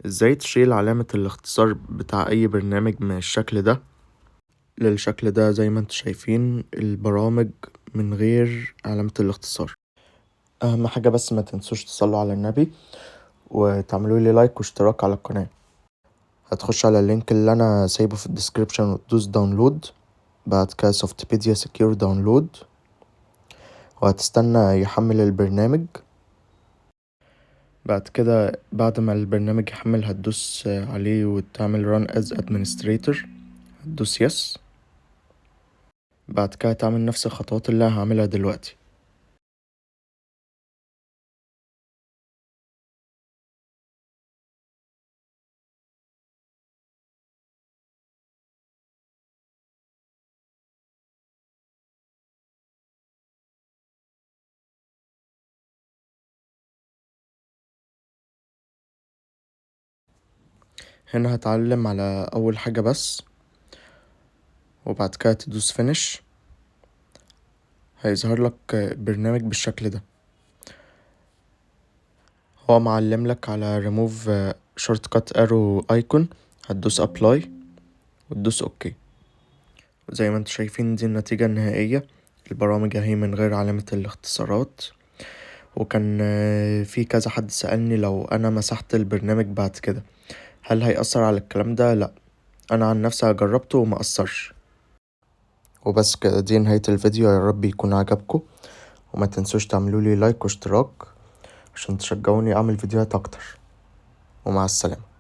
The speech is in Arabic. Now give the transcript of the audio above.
ازاي تشيل علامة الاختصار بتاع اي برنامج من الشكل ده للشكل ده؟ زي ما انتوا شايفين البرامج من غير علامة الاختصار. اهم حاجة بس ما تنسوش تصلوا على النبي وتعملوا لي لايك واشتراك على القناة. هتخش على اللينك اللي انا سايبه في الديسكريبشن وتدوس داونلود، بعد كده سوفتبيديا سكيور داونلود، وهتستنى يحمل البرنامج. بعد كده بعد ما البرنامج يحمل هتدوس عليه وتعمل run as administrator، هتدوس yes. بعد كده تعمل نفس الخطوات اللي أنا هعملها دلوقتي. هنا هتعلم على أول حاجة بس، وبعد كده تدوس finish. هيظهر لك برنامج بالشكل ده. هو معلم لك على remove shortcut arrow icon، هتدوس apply وتدوس ok. زي ما انتوا شايفين دي النتيجة النهائية. البرامج اهي من غير علامة الاختصارات. وكان في كذا حد سألني لو انا مسحت البرنامج بعد كده هل هيأثر على الكلام ده؟ لا، انا عن نفسي جربته وما أثرش. وبس كده، دي نهاية الفيديو. يا رب يكون عجبكم، وما تنسوش تعملوا لي لايك واشتراك عشان تشجعوني اعمل فيديوهات اكتر. ومع السلامة.